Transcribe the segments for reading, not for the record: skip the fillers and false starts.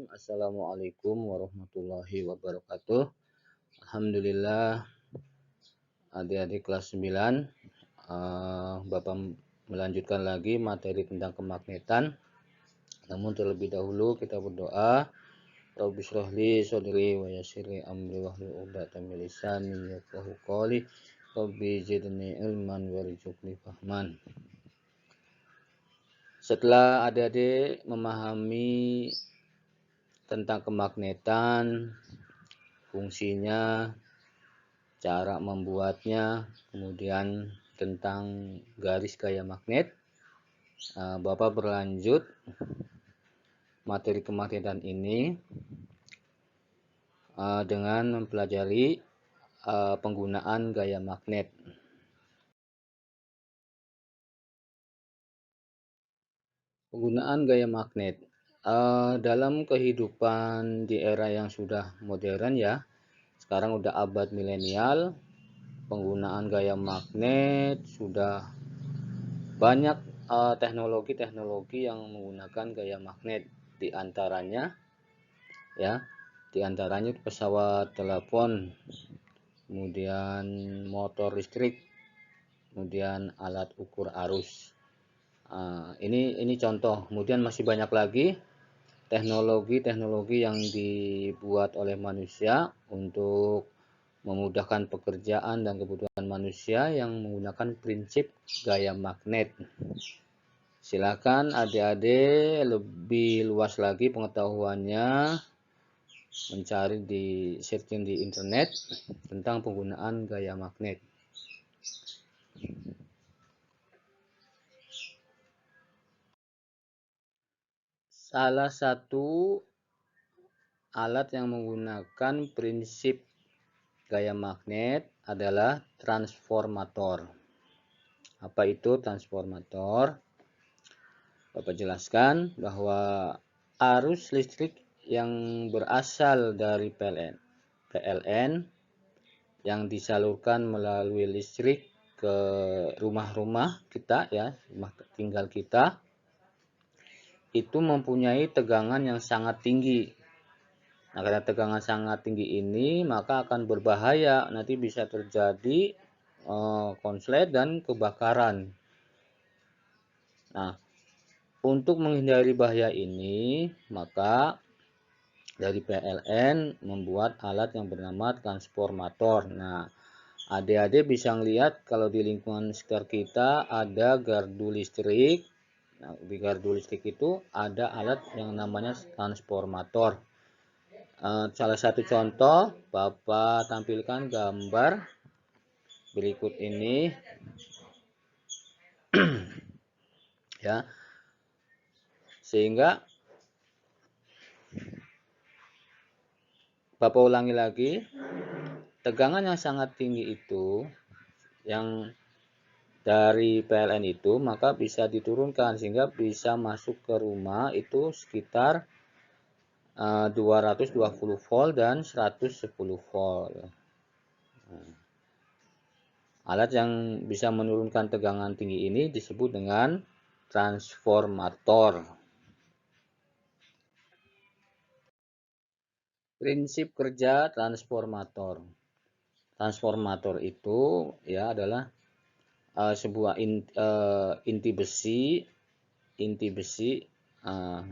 Assalamualaikum warahmatullahi wabarakatuh. Alhamdulillah, adik-adik kelas 9, Bapak melanjutkan lagi materi tentang kemagnetan. Namun terlebih dahulu kita berdoa. Rabbi shrahli sadri wa yassirli amri wahlul 'uqdatam min lisani yafqahu qawli. Rabbi zidni ilman warzuqni fahman. Setelah adik-adik memahami tentang kemagnetan, fungsinya, cara membuatnya, kemudian tentang garis gaya magnet, Bapak berlanjut materi kemagnetan ini dengan mempelajari penggunaan gaya magnet. Penggunaan gaya magnet dalam kehidupan di era yang sudah modern ya, sekarang udah abad milenial, penggunaan gaya magnet sudah banyak teknologi-teknologi yang menggunakan gaya magnet, diantaranya pesawat telepon, kemudian motor listrik, kemudian alat ukur arus. Ini contoh, kemudian masih banyak lagi teknologi-teknologi yang dibuat oleh manusia untuk memudahkan pekerjaan dan kebutuhan manusia yang menggunakan prinsip gaya magnet. Silakan adik-adik lebih luas lagi pengetahuannya mencari di searching di internet tentang penggunaan gaya magnet. Salah satu alat yang menggunakan prinsip gaya magnet adalah transformator. Apa itu transformator? Bapak jelaskan bahwa arus listrik yang berasal dari PLN yang disalurkan melalui listrik ke rumah-rumah kita ya, rumah tinggal kita, itu mempunyai tegangan yang sangat tinggi. Nah, karena tegangan sangat tinggi ini maka akan berbahaya, nanti bisa terjadi konslet dan kebakaran. Nah, untuk menghindari bahaya ini, maka dari PLN membuat alat yang bernama transformator. Nah, adik-adik bisa melihat kalau di lingkungan sekitar kita ada gardu listrik. Nah, di gardu listrik itu ada alat yang namanya transformator. Salah satu contoh, Bapak tampilkan gambar berikut ini. Ya. Sehingga Bapak ulangi lagi, tegangan yang sangat tinggi itu yang dari PLN itu maka bisa diturunkan sehingga bisa masuk ke rumah itu sekitar 220 volt dan 110 volt. Alat yang bisa menurunkan tegangan tinggi ini disebut dengan transformator. Prinsip kerja transformator. Transformator itu ya adalah sebuah inti besi.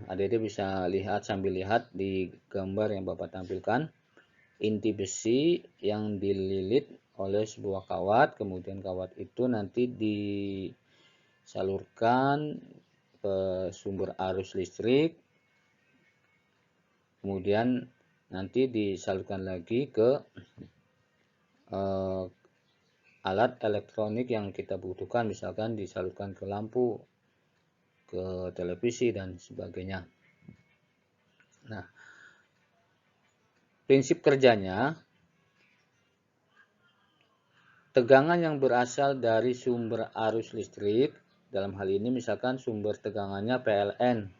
Adik-adik bisa lihat sambil lihat di gambar yang Bapak tampilkan. Inti besi yang dililit oleh sebuah kawat, kemudian kawat itu nanti disalurkan ke sumber arus listrik, kemudian nanti disalurkan lagi ke alat elektronik yang kita butuhkan, misalkan disalurkan ke lampu, ke televisi dan sebagainya. Nah, prinsip kerjanya, tegangan yang berasal dari sumber arus listrik, dalam hal ini misalkan sumber tegangannya PLN.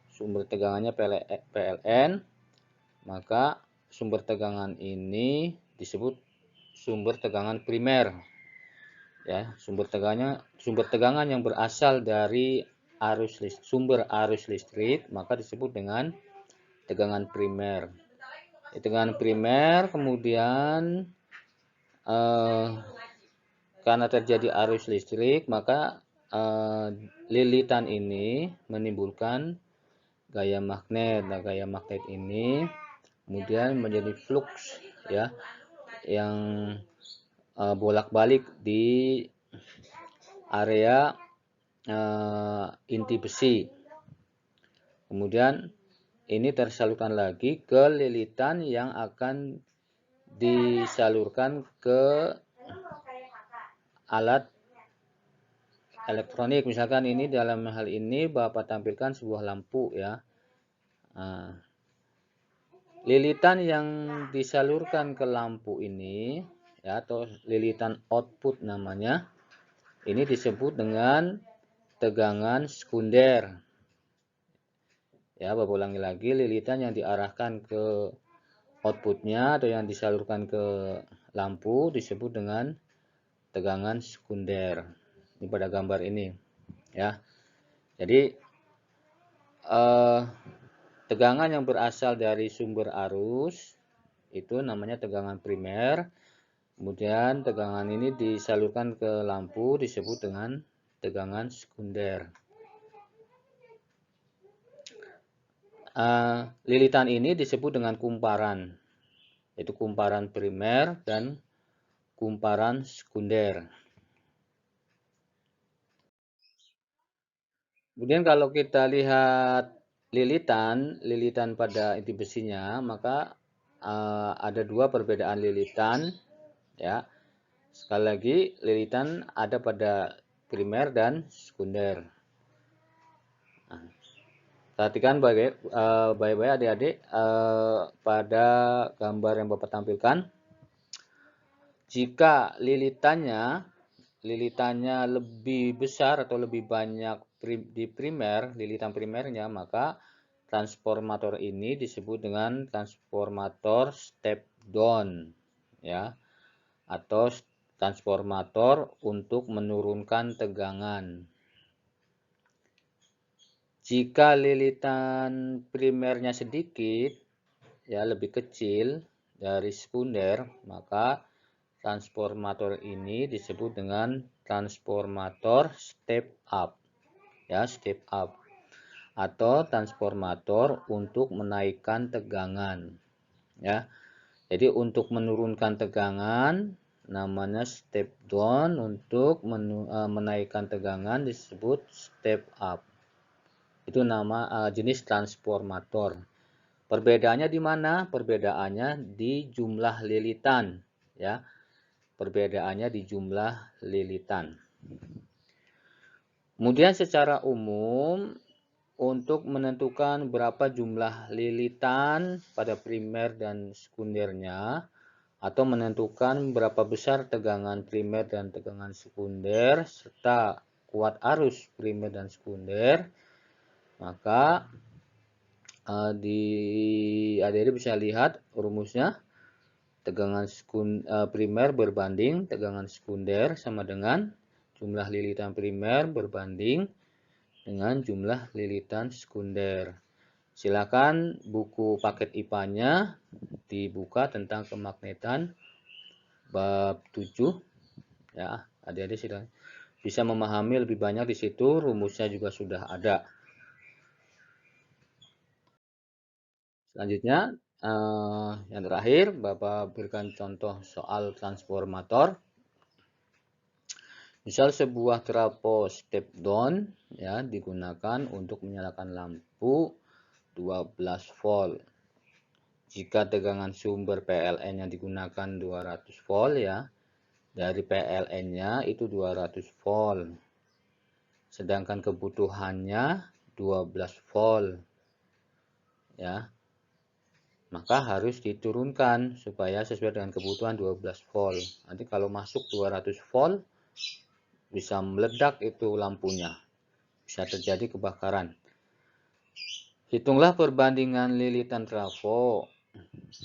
Sumber tegangannya PLN, maka sumber tegangan ini disebut sumber tegangan primer. Ya, sumber tegangan yang berasal dari sumber arus listrik maka disebut dengan tegangan primer. Tegangan primer kemudian karena terjadi arus listrik, maka lilitan ini menimbulkan gaya magnet. Nah, gaya magnet ini kemudian menjadi flux ya, yang bolak-balik di area inti besi. Kemudian ini tersalurkan lagi ke lilitan yang akan disalurkan ke alat elektronik. Misalkan ini dalam hal ini Bapak tampilkan sebuah lampu ya. Nah, lilitan yang disalurkan ke lampu ini ya, atau lilitan output namanya, ini disebut dengan tegangan sekunder. Ya, Bapak ulangi lagi, lilitan yang diarahkan ke outputnya atau yang disalurkan ke lampu disebut dengan tegangan sekunder. Ini pada gambar ini ya. Jadi tegangan yang berasal dari sumber arus itu namanya tegangan primer. Kemudian tegangan ini disalurkan ke lampu disebut dengan tegangan sekunder. Lilitan ini disebut dengan kumparan, yaitu kumparan primer dan kumparan sekunder. Kemudian kalau kita lihat lilitan pada inti besinya, maka ada dua perbedaan lilitan ya. Sekali lagi, lilitan ada pada primer dan sekunder. Nah, perhatikan baik-baik adik-adik pada gambar yang Bapak tampilkan. Jika lilitannya lebih besar atau lebih banyak di primer, lilitan primernya, maka transformator ini disebut dengan transformator step down ya, atau transformator untuk menurunkan tegangan. Jika lilitan primernya sedikit ya, lebih kecil dari sekunder, maka transformator ini disebut dengan transformator step up ya, step up, atau transformator untuk menaikkan tegangan ya. Jadi untuk menurunkan tegangan namanya step down, untuk menaikkan tegangan disebut step up. Itu nama jenis transformator. Perbedaannya di mana? Perbedaannya di jumlah lilitan ya. Perbedaannya di jumlah lilitan. Kemudian secara umum untuk menentukan berapa jumlah lilitan pada primer dan sekundernya, atau menentukan berapa besar tegangan primer dan tegangan sekunder serta kuat arus primer dan sekunder, maka adik-adik bisa lihat rumusnya. Tegangan primer berbanding tegangan sekunder sama dengan jumlah lilitan primer berbanding dengan jumlah lilitan sekunder. Silakan buku paket IPA-nya dibuka tentang kemagnetan bab 7 ya. Adik-adik sudah bisa memahami lebih banyak di situ, rumusnya juga sudah ada. Selanjutnya yang terakhir, Bapak berikan contoh soal transformator. Misal sebuah trafo step down ya digunakan untuk menyalakan lampu 12 volt. Jika tegangan sumber PLN yang digunakan 200 volt ya, dari PLN-nya itu 200 volt. Sedangkan kebutuhannya 12 volt. Ya. Maka harus diturunkan supaya sesuai dengan kebutuhan 12 volt. Nanti kalau masuk 200 volt bisa meledak itu lampunya. Bisa terjadi kebakaran. Hitunglah perbandingan lilitan trafo.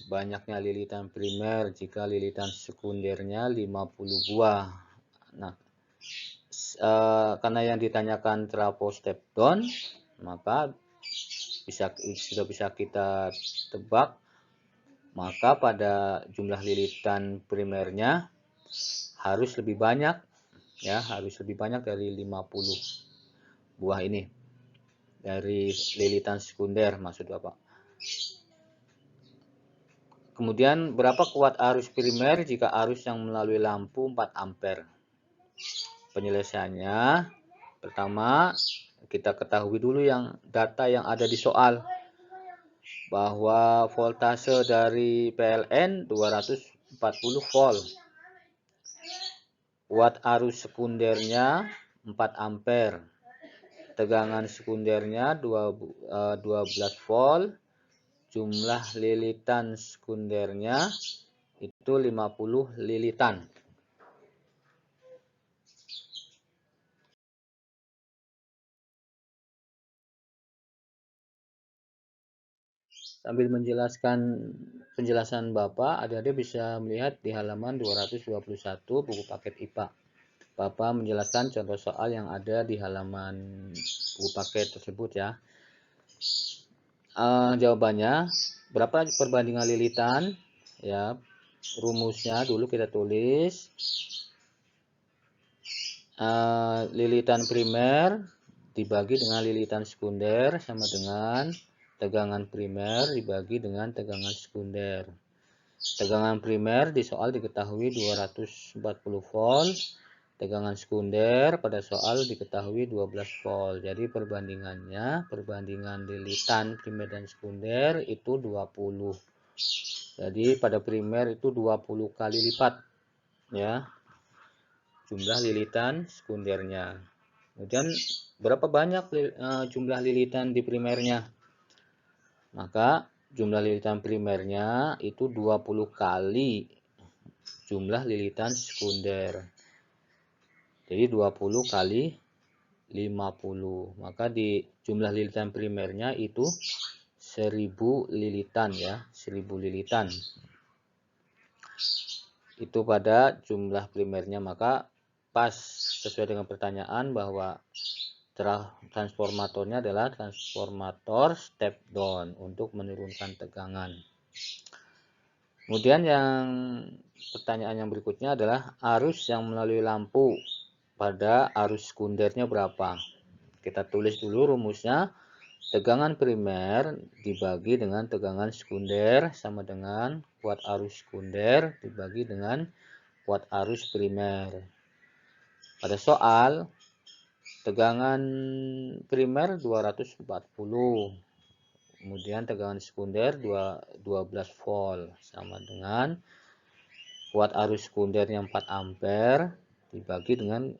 Banyaknya lilitan primer jika lilitan sekundernya 50 buah. Nah, karena yang ditanyakan trafo step down, maka sudah bisa kita tebak, maka pada jumlah lilitan primernya harus lebih banyak, ya, harus lebih banyak dari 50 buah ini, dari lilitan sekunder maksud Bapak. Kemudian berapa kuat arus primer jika arus yang melalui lampu 4 ampere? Penyelesaiannya, pertama kita ketahui dulu yang data yang ada di soal, bahwa voltase dari PLN 240 volt. Watt arus sekundernya 4 ampere. Tegangan sekundernya 12 volt. Jumlah lilitan sekundernya itu 50 lilitan. Sambil menjelaskan penjelasan Bapak, adik-adik bisa melihat di halaman 221 buku paket IPA. Bapak menjelaskan contoh soal yang ada di halaman buku paket tersebut, ya. Jawabannya berapa perbandingan lilitan, ya. Rumusnya dulu kita tulis, lilitan primer dibagi dengan lilitan sekunder sama dengan tegangan primer dibagi dengan tegangan sekunder. Tegangan primer di soal diketahui 240 volt, tegangan sekunder pada soal diketahui 12 volt. Jadi perbandingan lilitan primer dan sekunder itu 20. Jadi pada primer itu 20 kali lipat, ya, jumlah lilitan sekundernya. Kemudian berapa banyak jumlah lilitan di primernya? Maka jumlah lilitan primernya itu 20 kali jumlah lilitan sekunder. Jadi 20 kali 50. Maka di jumlah lilitan primernya itu 1000 lilitan, ya, 1000 lilitan. Itu pada jumlah primernya, maka pas sesuai dengan pertanyaan bahwa transformatornya adalah transformator step down untuk menurunkan tegangan. Kemudian pertanyaan yang berikutnya adalah arus yang melalui lampu pada arus sekundernya berapa? Kita tulis dulu rumusnya. Tegangan primer dibagi dengan tegangan sekunder sama dengan kuat arus sekunder dibagi dengan kuat arus primer. Pada soal, tegangan primer 240, kemudian tegangan sekunder 12 volt sama dengan kuat arus sekundernya 4 ampere dibagi dengan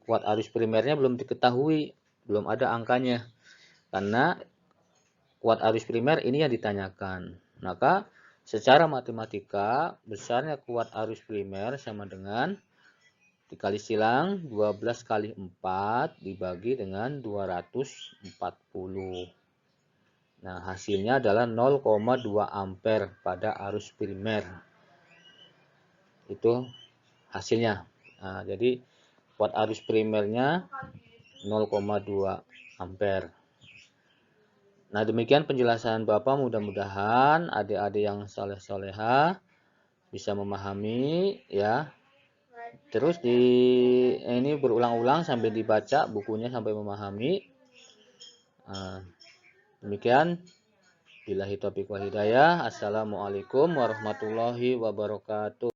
kuat arus primernya belum diketahui, belum ada angkanya, karena kuat arus primer ini yang ditanyakan. Maka secara matematika besarnya kuat arus primer sama dengan dikali silang 12 kali 4 dibagi dengan 240. Nah, hasilnya adalah 0,2 ampere pada arus primer. Itu hasilnya. Nah, jadi kuat arus primernya 0,2 ampere. Nah, demikian penjelasan Bapak. Mudah-mudahan adik-adik yang soleh-soleha bisa memahami, ya. Terus ini berulang-ulang sambil dibaca bukunya sampai memahami. Demikian. Billahi taufiq wal hidayah. Assalamualaikum warahmatullahi wabarakatuh.